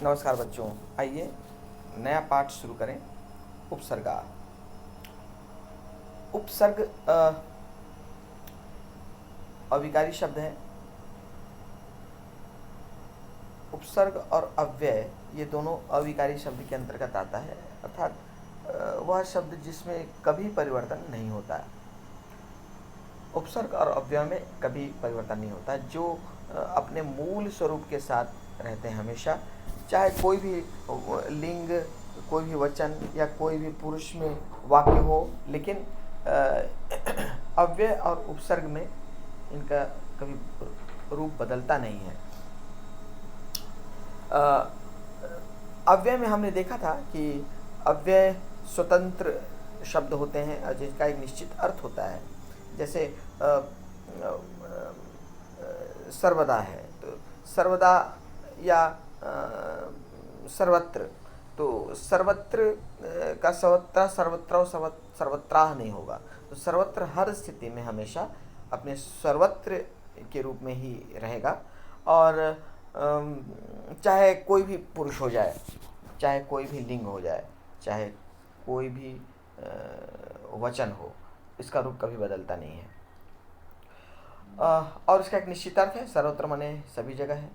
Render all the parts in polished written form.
नमस्कार बच्चों, आइए नया पाठ शुरू करें। उपसर्गा। उपसर्ग अविकारी शब्द है। उपसर्ग और अव्यय ये दोनों अविकारी शब्द के अंतर्गत आता है, अर्थात वह शब्द जिसमें कभी परिवर्तन नहीं होता है। उपसर्ग और अव्यय में कभी परिवर्तन नहीं होता, जो अपने मूल स्वरूप के साथ रहते हैं हमेशा, चाहे कोई भी लिंग, कोई भी वचन या कोई भी पुरुष में वाक्य हो, लेकिन अव्यय और उपसर्ग में इनका कभी रूप बदलता नहीं है। अव्यय में हमने देखा था कि अव्यय स्वतंत्र शब्द होते हैं और जिसका एक निश्चित अर्थ होता है। जैसे सर्वदा है, तो सर्वदा या सर्वत्र, तो सर्वत्र का सर्वत्र सर्वत्र सर्वत्राह नहीं होगा। तो सर्वत्र हर स्थिति में हमेशा अपने सर्वत्र के रूप में ही रहेगा। और चाहे कोई भी पुरुष हो जाए, चाहे कोई भी लिंग हो जाए, चाहे कोई भी वचन हो, इसका रूप कभी बदलता नहीं है। और इसका एक निश्चित अर्थ है, सर्वत्र माने सभी जगह है,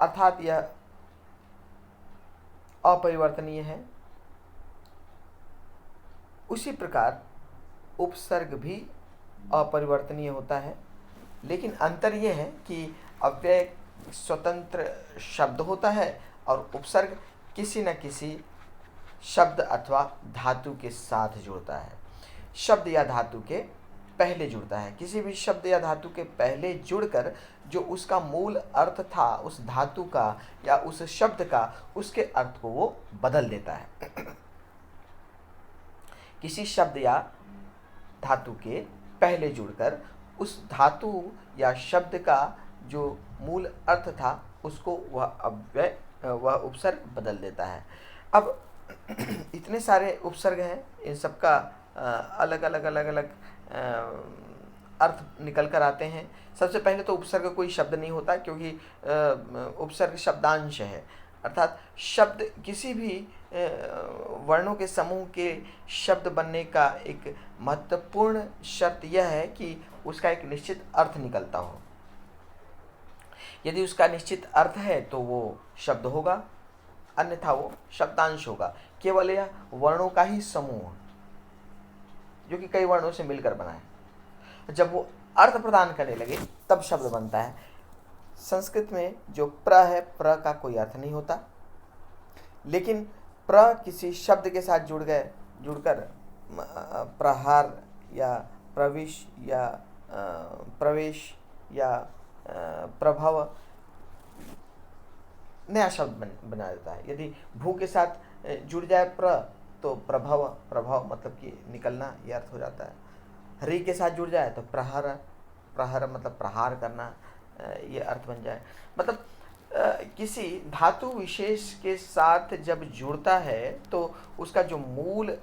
अर्थात यह अपरिवर्तनीय है। उसी प्रकार उपसर्ग भी अपरिवर्तनीय होता है, लेकिन अंतर यह है कि अव्यय स्वतंत्र शब्द होता है और उपसर्ग किसी न किसी शब्द अथवा धातु के साथ जुड़ता है। शब्द या धातु के पहले जुड़ता है। किसी भी शब्द या धातु के पहले जुड़कर जो उसका मूल अर्थ था उस धातु का या उस शब्द का, उसके अर्थ को वो बदल देता है। किसी शब्द या धातु के पहले जुड़कर उस धातु या शब्द का जो मूल अर्थ था उसको वह उपसर्ग बदल देता है। अब इतने सारे उपसर्ग हैं, इन सबका अलग अलग अर्थ निकल कर आते हैं। सबसे पहले तो उपसर्ग कोई शब्द नहीं होता, क्योंकि उपसर्ग शब्दांश है, अर्थात शब्द किसी भी वर्णों के समूह के शब्द बनने का एक महत्वपूर्ण शर्त यह है कि उसका एक निश्चित अर्थ निकलता हो। यदि उसका निश्चित अर्थ है तो वो शब्द होगा, अन्यथा वो शब्दांश होगा। केवल यह वर्णों का ही समूह जो कि कई वर्णों से मिलकर बना है, जब वो अर्थ प्रदान करने लगे तब शब्द बनता है। संस्कृत में जो प्र है, प्र का कोई अर्थ नहीं होता, लेकिन प्र किसी शब्द के साथ जुड़कर प्रहार या प्रविश या प्रवेश या प्रभव नया शब्द बना देता है। यदि भू के साथ जुड़ जाए प्र, तो प्रभव, प्रभाव मतलब कि निकलना, यह अर्थ हो जाता है। हरि के साथ जुड़ जाए तो प्रहर, प्रहर मतलब प्रहार करना, ये अर्थ बन जाए। मतलब किसी धातु विशेष के साथ जब जुड़ता है तो उसका जो मूल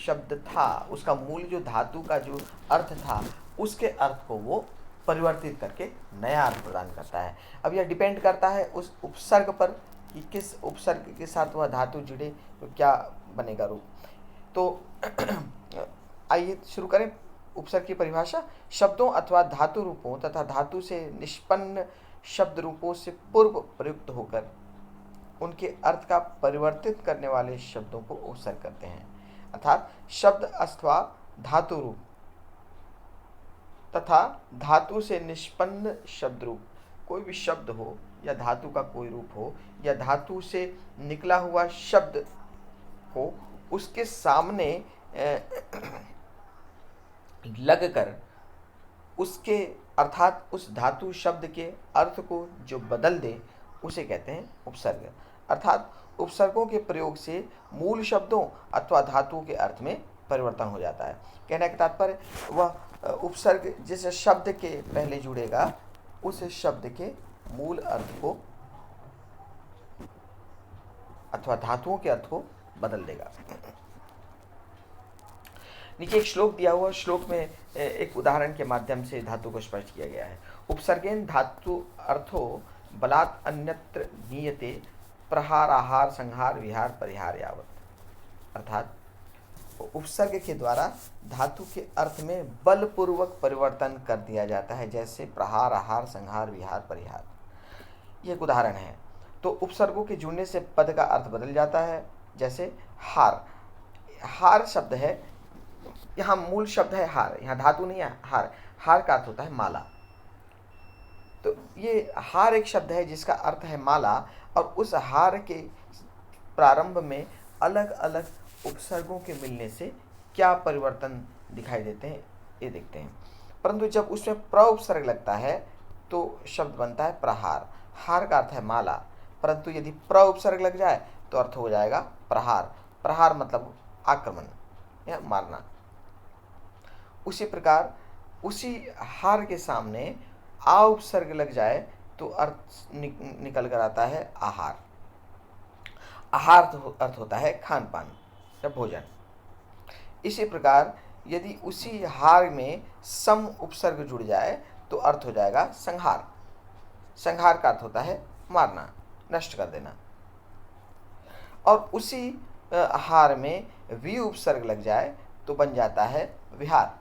शब्द था, उसका मूल जो धातु का जो अर्थ था, उसके अर्थ को वो परिवर्तित करके नया अर्थ प्रदान करता है। अब यह डिपेंड करता है उस उपसर्ग पर कि किस उपसर्ग के साथ वह धातु जुड़े तो क्या बनेगा रूप। तो आइए शुरू करें उपसर्ग की परिभाषा। शब्दों अथवा धातु रूपों तथा धातु से निष्पन्न शब्द रूपों से पूर्व प्रयुक्त होकर उनके अर्थ का परिवर्तित करने वाले शब्दों को उपसर्ग कहते हैं। अर्थात शब्द अथवा धातु रूप तथा धातु से निष्पन्न शब्द रूप, कोई भी शब्द हो या धातु का कोई रूप हो या धातु से निकला हुआ शब्द हो, उसके सामने लगकर उसके अर्थात उस धातु शब्द के अर्थ को जो बदल दे उसे कहते हैं उपसर्ग। अर्थात उपसर्गों के प्रयोग से मूल शब्दों अथवा धातुओं के अर्थ में परिवर्तन हो जाता है। कहने का तात्पर्य, वह उपसर्ग जिस शब्द के पहले जुड़ेगा उस शब्द के मूल अर्थ को अथवा धातुओं के अर्थ को बदल देगा। नीचे एक श्लोक दिया हुआ, श्लोक में एक उदाहरण के माध्यम से धातु को स्पष्ट किया गया है। उपसर्गेन धातु अर्थो बलात् अन्यत्र नीयते प्रहार आहार संहार विहार परिहार यावत। अर्थात उपसर्ग के द्वारा धातु के अर्थ में बलपूर्वक परिवर्तन कर दिया जाता है, जैसे प्रहार आहार संहार विहार परिहार। ये एक उदाहरण है। तो उपसर्गों के जुड़ने से पद का अर्थ बदल जाता है। जैसे हार, हार शब्द है, यहाँ मूल शब्द है हार, यहाँ धातु नहीं है हार। हार का अर्थ होता है माला। तो ये हार एक शब्द है जिसका अर्थ है माला, और उस हार के प्रारंभ में अलग अलग उपसर्गों के मिलने से क्या परिवर्तन दिखाई देते हैं ये देखते हैं। परंतु जब उसमें प्र उपसर्ग लगता है तो शब्द बनता है प्रहार। हार का अर्थ है माला, परंतु यदि प्र उपसर्ग लग जाए तो अर्थ हो जाएगा प्रहार। प्रहार मतलब आक्रमण या मारना। उसी प्रकार उसी हार के सामने आ उपसर्ग लग जाए तो अर्थ निकल कर आता है आहार। आहार तो अर्थ होता है खान पान या भोजन। इसी प्रकार यदि उसी हार में सम उपसर्ग जुड़ जाए तो अर्थ हो जाएगा संहार। संहार का अर्थ होता है मारना, नष्ट कर देना। और उसी हार में वी उपसर्ग लग जाए तो बन जाता है विहार।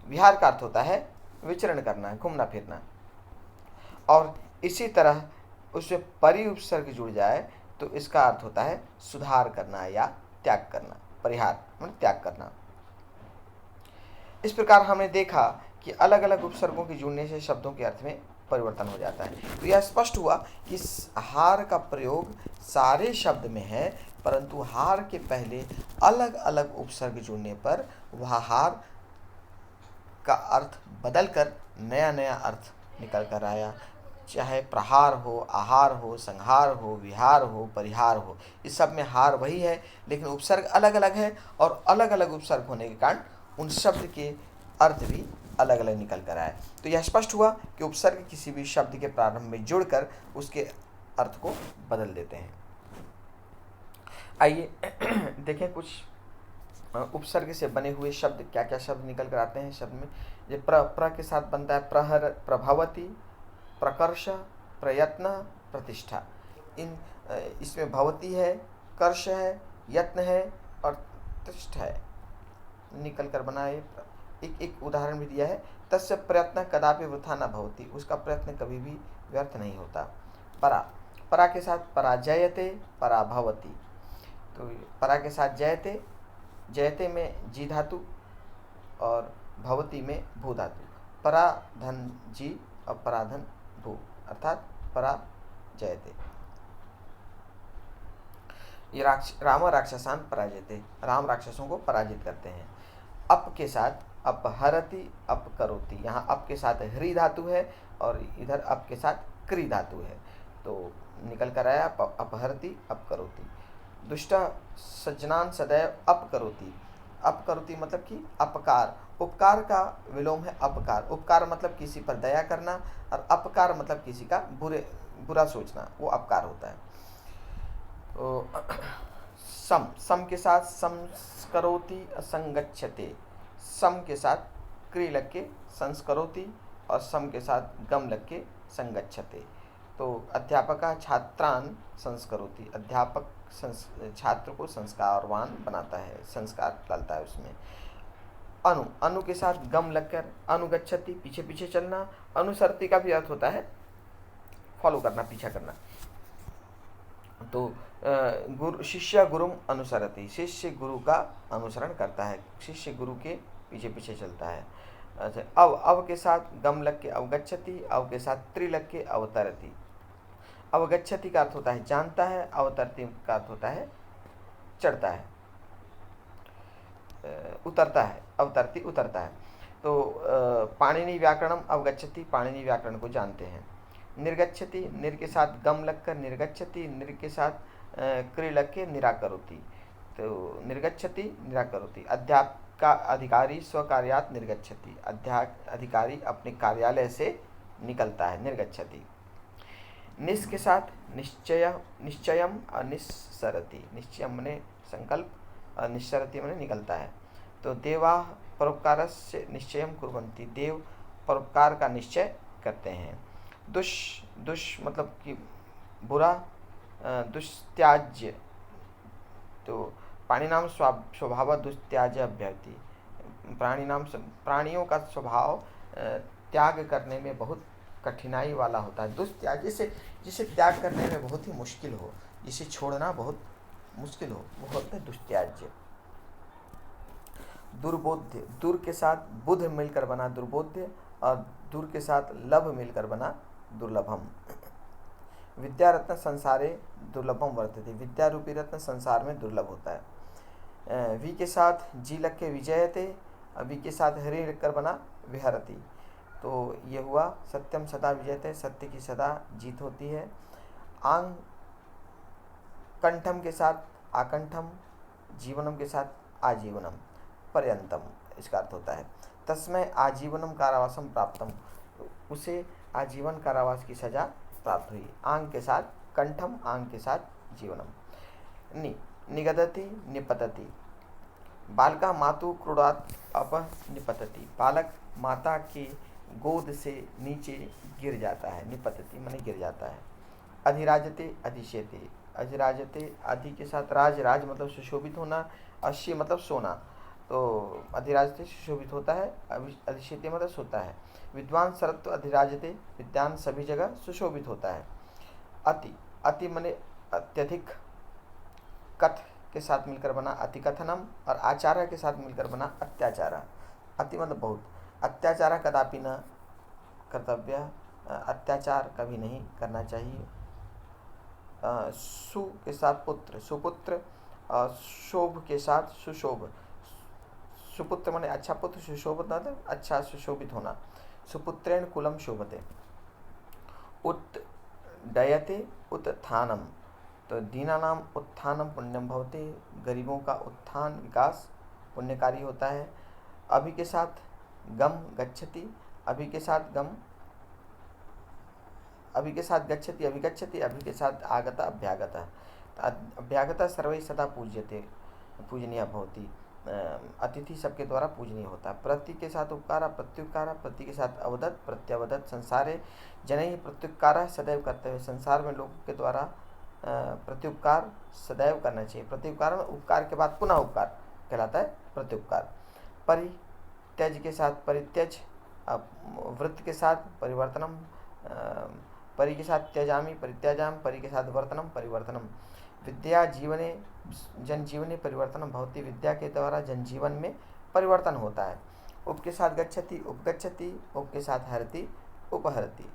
विहार का अर्थ होता है विचरण करना, घूमना फिरना। और इसी तरह उसमें परि उपसर्ग जुड़ जाए तो इसका अर्थ होता है सुधार करना या त्याग करना। परिहार मतलब त्याग करना। इस प्रकार हमने देखा कि अलग अलग उपसर्गों के जुड़ने से शब्दों के अर्थ में परिवर्तन हो जाता है। तो यह स्पष्ट हुआ कि हार का प्रयोग सारे शब्द में है, परंतु हार के पहले अलग अलग उपसर्ग जुड़ने पर वह हार का अर्थ बदलकर नया नया अर्थ निकल कर आया। चाहे प्रहार हो, आहार हो, संहार हो, विहार हो, परिहार हो, इस सब में हार वही है, लेकिन उपसर्ग अलग अलग है। और अलग अलग उपसर्ग होने के कारण उन शब्द के अर्थ भी अलग अलग निकल कर आए। तो यह स्पष्ट हुआ कि उपसर्ग किसी भी शब्द के प्रारंभ में जुड़कर उसके अर्थ को बदल देते हैं। आइए देखें कुछ उपसर्ग से बने हुए शब्द, क्या क्या शब्द निकल कर आते हैं शब्द में। ये प्र के साथ बनता है प्रहर, प्रभवती, प्रकर्ष, प्रयत्न, प्रतिष्ठा। इसमें भवती है, कर्ष है, यत्न है और प्रतिष्ठा है, निकल कर बना है। एक उदाहरण भी दिया है, तस्य प्रयत्न कदापि वृथा न भवति, उसका प्रयत्न कभी भी व्यर्थ नहीं होता। परा, परा के साथ पराजयते, पराभवती। तो परा के साथ जयते, जयते में जी धातु और भवती में भू धातु। परा धन जी और पराधन भू, अर्थात परा जयते। ये राम राक्षसान पराजयते, राम राक्षसों को पराजित करते हैं। अप के साथ अपहरति, अपकरोति। यहाँ अप के साथ ह्री धातु है और इधर अप के साथ क्री धातु है, तो निकल कर आया अपहरति, अपकरोति। दुष्ट सज्जनान सदैव अपकरोति। अपकरोति मतलब कि अपकार, उपकार का विलोम है अपकार। उपकार मतलब किसी पर दया करना, और अपकार मतलब किसी का बुरा सोचना, वो अपकार होता है। तो सम के साथ संस्करोति, असंगच्छते। सम के साथ क्री लग के संस्करोति और सम के साथ गम लग के संगच्छते। तो अध्यापक छात्रान संस्करोति, अध्यापक छात्र को संस्कारवान बनाता है, संस्कार डालता है उसमें। अनु, अनु के साथ गम लगकर अनुगच्छति, पीछे पीछे चलना। अनुसरति का भी अर्थ होता है फॉलो करना, पीछा करना। तो गुरु, शिष्य गुरुम अनुसरति, शिष्य गुरु का अनुसरण करता है, शिष्य गुरु के पीछे पीछे चलता है। अच्छा, अव के साथ गम लग के अवगच्छति, अव के साथ त्रि लग के अवतरति। अवगच्छति का अर्थ होता है जानता है, अवतरति का अर्थ होता है चढ़ता है, उतरता है, अवतरति उतरता है। तो पाणिनि व्याकरणम अवगच्छति, पाणिनि व्याकरण को जानते हैं। निर्गच्छति, निर के साथ गम लगकर निर्गच्छति, निर के साथ क्रि लग के निराकरोति। तो निर्गच्छति निराकरोति। अध्यापक का अधिकारी स्वकार्यात निर्गच्छति, अधिकारी अपने कार्यालय से निकलता है, निर्गच्छति। निस के साथ निश्चय, निश्चयम अनिस्सरति, निश्चय मने संकल्प, निस्सरति मने निकलता है। तो देवा परोपकारस्य निश्चयम कुर्वन्ति, देव परोपकार का निश्चय करते हैं। मतलब कि बुरा, दुस्त्याज्य, तो प्राणिनाम स्वभाव दुस्त्याज्य अभ्यर्थी, प्राणियों का स्वभाव त्याग करने में बहुत कठिनाई वाला होता है। दुस्त्याग जिसे त्याग करने में बहुत ही मुश्किल हो, जिसे छोड़ना बहुत मुश्किल हो, वो होता है दुस्त्याज्य। दुर्बोध्य, दुर के साथ बुध मिलकर बना दुर्बोध्य, और दुर के साथ लभ मिलकर बना दुर्लभम। विद्या रत्न संसारे दुर्लभम वर्तते, विद्या रूपी रत्न संसार में दुर्लभ होता है। वी के साथ जी लग के विजयते, वी के साथ हरि लिखकर बना विहरती, तो ये हुआ सत्यम सदा विजयते, सत्य की सदा जीत होती है। आंग कंठम के साथ आकंठम, जीवनम के साथ आजीवनम, पर्यंतम इसका अर्थ होता है। तस्मै आजीवनम कारावासम प्राप्तम, उसे आजीवन कारावास की सजा प्राप्त हुई। आंग के साथ कंठम, आंग के साथ जीवनम। निगदति निपतति, बालका मातु क्रोडात अपनिपतति, बालक माता की गोद से नीचे गिर जाता है, निपतति माने गिर जाता है। अधिराजते अधिशेते, अधिराजते अधि के साथ राज, राज मतलब सुशोभित होना, अश्य मतलब सोना, तो अधिराजते सुशोभित होता है, अधिशेते मतलब सोता है। विद्वान सर्वत्र अधिराजते, विद्वान सभी जगह सुशोभित होता है। अति, अति माने अत्यधिक, कथ के साथ मिलकर बना अतिकथनम, और आचार्य के साथ मिलकर बना अत्याचारा। अति मतलब बहुत, अत्याचारा कदापि न कर्तव्य, अत्याचार कभी नहीं करना चाहिए। सु के साथ पुत्र, सुपुत्र, शोभ के साथ सुशोभ, सुपुत्र माने अच्छा पुत्र, सुशोभित मतलब अच्छा सुशोभित होना। सुपुत्रेण कुलम शोभते। उत्डयते उत्थानम, तो दीनानाम उत्थानम पुण्यम भवते, गरीबों का उत्थान विकास पुण्यकारी होता है। अभि के साथ गम गच्छति, अभि के साथ गम, अभि के साथ गच्छति अभिगच्छति, अभि के साथ आगता अभ्यागता, अभ्यागता सर्वै सदा पूज्यते, पूजनीय भवति, अतिथि सबके द्वारा पूजनीय होता है। प्रति के साथ उपकारा प्रत्युपकारा, प्रति के साथ अवदत प्रत्यवदत, संसारे जनैः प्रत्युपकारा सदैव कर्तव्य, संसार में लोगों के द्वारा प्रत्युपकार सदैव करना चाहिए। प्रत्युपकार में उपकार के बाद पुनः उपकार कहलाता है प्रत्युपकार। परित्यज के साथ परित्यज, वृत्त के साथ परिवर्तनम, परि के साथ त्यजामी परित्याजाम, परि के साथ वर्तनम परिवर्तनम। विद्या जीवने जनजीवने परिवर्तनम भवति, विद्या के द्वारा जनजीवन में परिवर्तन होता है। उप के साथ गच्छति उपगच्छति, उप के साथ हरति उपहरति।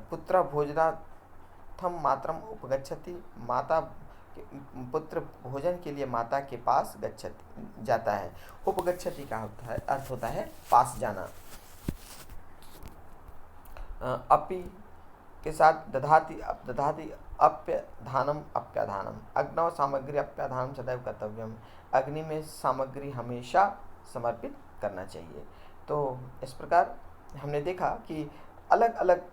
पुत्र भोजनार्थम मातरम उपगच्छति, माता पुत्र भोजन के लिए माता के पास गच्छति जाता है। उपगच्छति का होता है अर्थ होता है पास जाना। अपि के साथ दधाति दधाति अप्यधानम अप्याधानम, अग्नव सामग्री अप्याधानम सदैव कर्तव्यम, अग्नि में सामग्री हमेशा समर्पित करना चाहिए। तो इस प्रकार हमने देखा कि अलग अलग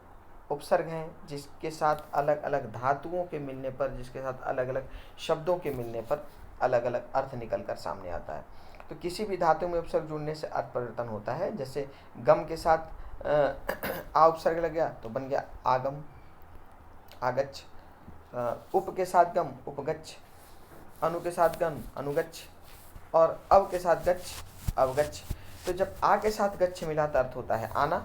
उपसर्ग हैं, जिसके साथ अलग अलग धातुओं के मिलने पर, जिसके साथ अलग अलग शब्दों के मिलने पर अलग अलग अर्थ निकल कर सामने आता है। तो किसी भी धातु में उपसर्ग जुड़ने से अर्थ परिवर्तन होता है। जैसे गम के साथ आ उपसर्ग लग गया तो बन गया आगम आगच्छ, उप के साथ गम उपगच्छ, अनु के साथ गम अनुगच्छ, और अव के साथ गच्छ अवगच्छ। तो जब आ के साथ गच्छ मिला तो अर्थ होता है आना,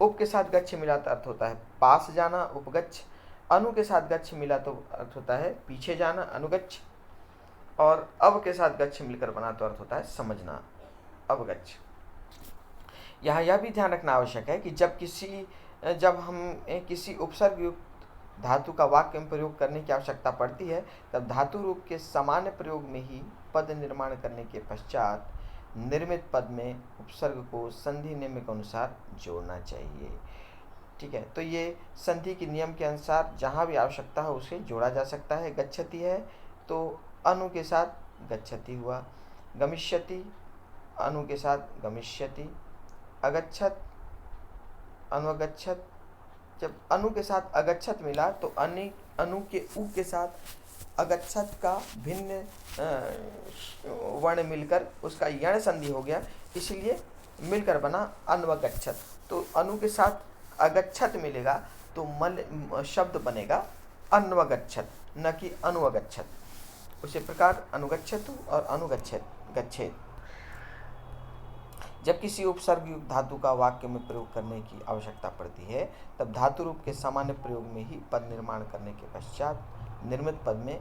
उप के साथ गच्छ मिला तो अर्थ होता है पास जाना उपगच्छ, अनु के साथ गच्छ मिला तो अर्थ होता है पीछे जाना अनुगच्छ, और अव के साथ गच्छ मिलकर बना तो अर्थ होता है समझना अवगच्छ। यहाँ यह भी ध्यान रखना आवश्यक है कि जब हम किसी उपसर्ग युक्त धातु का वाक्य में प्रयोग करने की आवश्यकता पड़ती है, तब धातु रूप के सामान्य प्रयोग में ही पद निर्माण करने के पश्चात निर्मित पद में उपसर्ग को संधि नियम के अनुसार जोड़ना चाहिए। ठीक है, तो ये संधि के नियम के अनुसार जहाँ भी आवश्यकता हो उसे जोड़ा जा सकता है। गच्छति है तो अनु के साथ गच्छति हुआ, गमिष्यति अनु के साथ गमिष्यति, अगच्छत अनुगच्छत। जब अनु के साथ अगच्छत मिला तो अनु के उ के साथ अगच्छत का भिन्न वर्ण मिलकर उसका यण संधि हो गया, इसलिए मिलकर बना अन्वगच्छत। तो अनु के साथ अगच्छत मिलेगा तो मल शब्द बनेगा अन्वगच्छत, न कि अनुअगच्छत। उसी प्रकार अनुगच्छतु और अनुगच्छेत गच्छेत। जब किसी उपसर्ग युक्त धातु का वाक्य में प्रयोग करने की आवश्यकता पड़ती है तब धातु रूप के सामान्य प्रयोग में ही पद निर्माण करने के पश्चात निर्मित पद में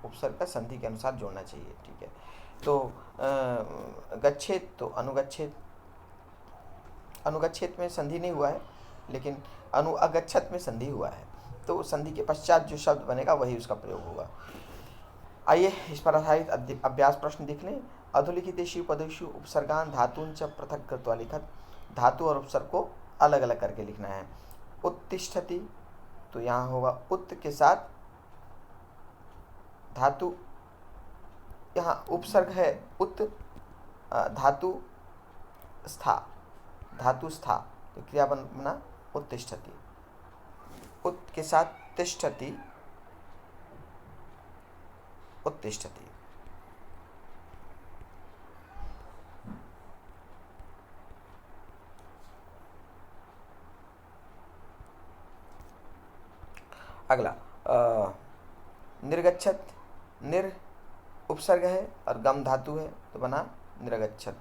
उपसर्ग का संधि के अनुसार जोड़ना चाहिए। ठीक है, तो गच्छेत तो अनुगच्छेत, अनुगच्छेत में संधि नहीं हुआ है लेकिन अनुअगच्छत में संधि हुआ है, तो संधि के पश्चात जो शब्द बनेगा वही उसका प्रयोग होगा। आइए इस पर आधारित अभ्यास प्रश्न देख लें। अधोलिखितेषु पदेषु उपसर्गान धातूंच पृथक कृत्वा लिखत। धातु और उपसर्ग को अलग अलग करके लिखना है। उत्तिष्ठति, तो यहाँ होगा उत के साथ धातु, यहाँ उपसर्ग है उत, धातु स्था, धातु स्था, तो क्रिया बना उत्तिष्ठति। उत के साथ तिष्ठति, उत्तिष्ठति। अगला निर्गच्छत, निर उपसर्ग है और गम धातु है तो बना निर्गच्छत।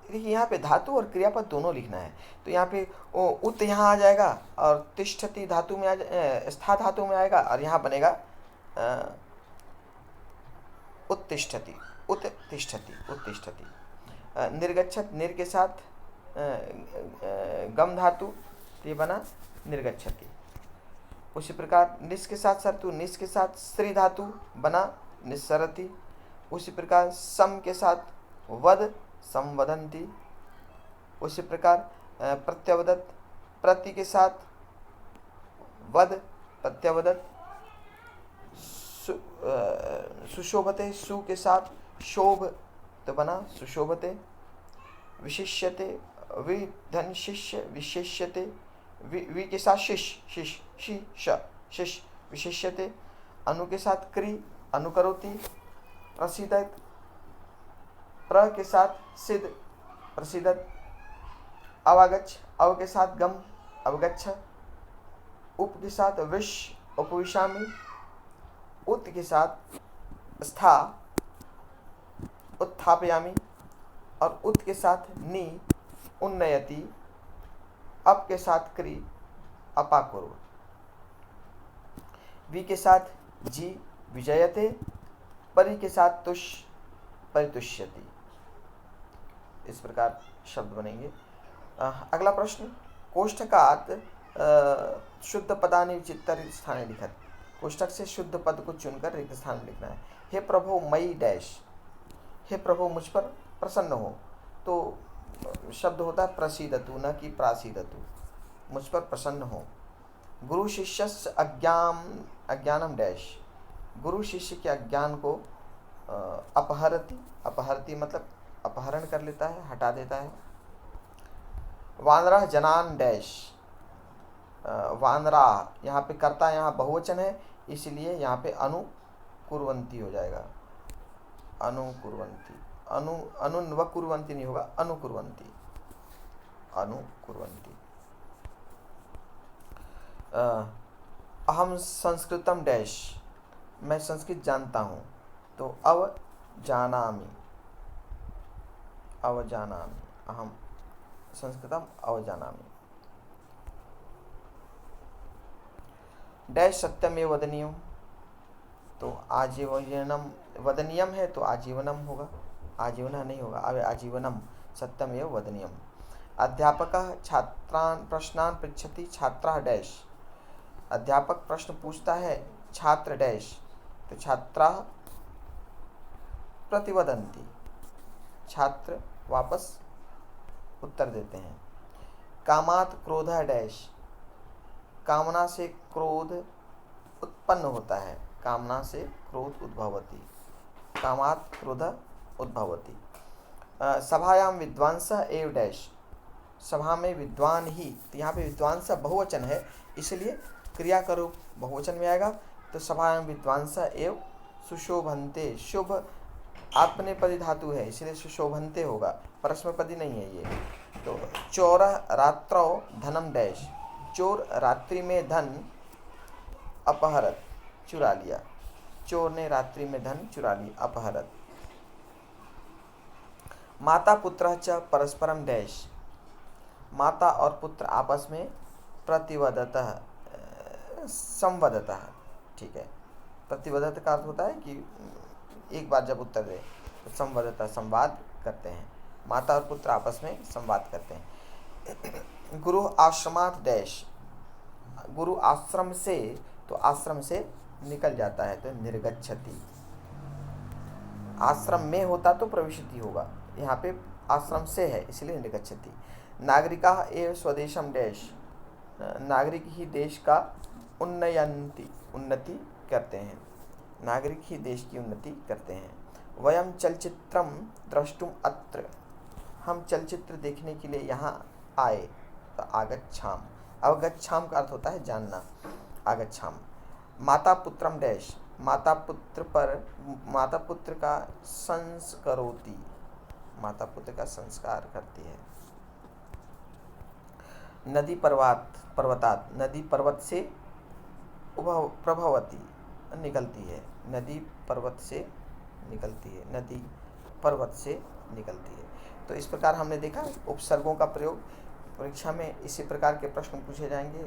देखिए यहाँ पे धातु और क्रियापद दोनों लिखना है, तो यहाँ पे उत यहाँ आ जाएगा और तिष्ठति धातु में स्था धातु में आएगा और यहाँ बनेगा उत्तिष्ठति, उत्तिष्ठति, उत्तिष्ठति। निर्गच्छत, निर के साथ गम धातु, तो ये बना निर्गच्छति। उसी प्रकार निस के साथ सरतु, निस के साथ स्त्री धातु बना निस्सरति। उसी प्रकार सम के साथ वद, संवदन्ति। उसी प्रकार प्रत्यवदत, प्रति के साथ वद, प्रत्यवदत। सुशोभते, सु के साथ शोभ, तो बना सुशोभते। विशिष्यते, विधन शिष्य, विशेष्यते। वि के साथ शिष्य, शिष्य, शिष, शिष्य, विशिष्यते। अनु के साथ क्रि, अनुकरोति। प्रसीदत, प्र के साथ सिद्ध, प्रसीदत। अवागच्छ, अव के साथ गम, अवगच्छ। उप के साथ विश, उपविशामि। उत के साथ स्था, उत्थापयामि। और उत के साथ नि, उन्नयति। अप के साथ क्रि, अपाकुरु। वि के साथ जी, विजयते। परि के साथ तुष, परितुष्यति। इस प्रकार शब्द बनेंगे। अगला प्रश्न, कोष्ठकात् शुद्ध पदानि विचित्य रिक्त स्थाने लिखत। कोष्ठक से शुद्ध पद को चुनकर रिक्त स्थान में लिखना है। हे प्रभु मई डैश, हे प्रभु मुझ पर प्रसन्न हो, तो शब्द होता है प्रसीदतु, न कि प्रासीदतु। मुझ पर प्रसन्न हो। गुरु शिष्यस्य अज्ञानम डैश, गुरु शिष्य के अज्ञान को अपहरति, अपहरति मतलब अपहरण कर लेता है, हटा देता है। वानरः जनान डैश, वानरा, यहाँ पे कर्ता यहाँ बहुवचन है इसलिए यहाँ पे अनुकुर्वन्ति हो जाएगा, अनुकुर्वन्ति। अनुन्वकुर्वन्ति नहीं होगा, अनुकुर्वन्ति, अनुकुर्वन्ति। अहम संस्कृतम डैश, मैं संस्कृत जानता हूँ, तो अवजानामि, अवजानामि। अहम संस्कृतम अवजानामि। डैश सत्यमेव वदनीयम, तो आजीवनम, वदनीयम है तो आजीवनम होगा, आजीवन नहीं होगा, अब आजीवनम सत्यमेव वदनीयम। अध्यापकः छात्रान् प्रश्नान् पृच्छति, छात्रः डैश, अध्यापक प्रश्न पूछता है, छात्र डैश, तो छात्राः प्रतिवदन्ति, छात्र वापस उत्तर देते हैं। कामात् क्रोधः डैश, कामना से क्रोध उत्पन्न होता है, कामना से क्रोध उद्भवति, कामात् क्रोध उद्भवति। सभायाम विद्वांसः एव डैश, सभा में विद्वान ही, तो यहाँ पे विद्वांसः बहुवचन है इसलिए क्रिया का रूप बहुवचन में आएगा, तो सभायाम विद्वांसः एव सुशोभन्ते, शुभ आत्मनेपदी धातु है इसलिए सुशोभनते होगा, परस्मैपदी नहीं है ये। तो चोरः रात्रौ धनम डैश, चोर रात्रि में धन अपहरत, चुरा लिया, चोर ने रात्रि में धन चुरा लिया, अपहरत। माता पुत्रः च परस्परम डैश, माता और पुत्र आपस में प्रतिवदतः संवदतः, ठीक है। प्रतिवदत का अर्थ होता है कि एक बार जब उत्तर दे तो संवदतः संवाद करते हैं, माता और पुत्र आपस में संवाद करते हैं। गुरु आश्रमात् डैश, गुरु आश्रम से, तो आश्रम से निकल जाता है तो निर्गच्छति, आश्रम में होता तो प्रविशति होगा, यहाँ पे आश्रम से है इसलिए निर्गच्छति। नागरिकाः एव स्वदेशम डैश, नागरिक ही देश का उन्नयन्ति, उन्नति करते हैं, नागरिक ही देश की उन्नति करते हैं। वयम चलचित्रम द्रष्टुम अत्र, हम चलचित्र देखने के लिए यहाँ आए, तो आगच्छाम, अवगच्छाम का अर्थ होता है जानना, आगच्छाम। माता पुत्रम डैश, माता पुत्र पर, माता पुत्र का संस्करोति, माता पुत्र का संस्कार करती है। नदी पर्वतात, नदी पर्वत से प्रभवती, निकलती है, नदी पर्वत से निकलती है, नदी पर्वत से निकलती है। तो इस प्रकार हमने देखा उपसर्गों का प्रयोग, परीक्षा में इसी प्रकार के प्रश्न पूछे जाएंगे।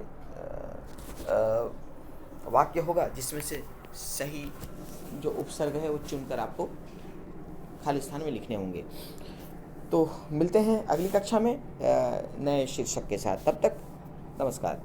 वाक्य होगा जिसमें से सही जो उपसर्ग है वो चुनकर आपको खाली स्थान में लिखने होंगे। तो मिलते हैं अगली कक्षा में नए शीर्षक के साथ, तब तक नमस्कार।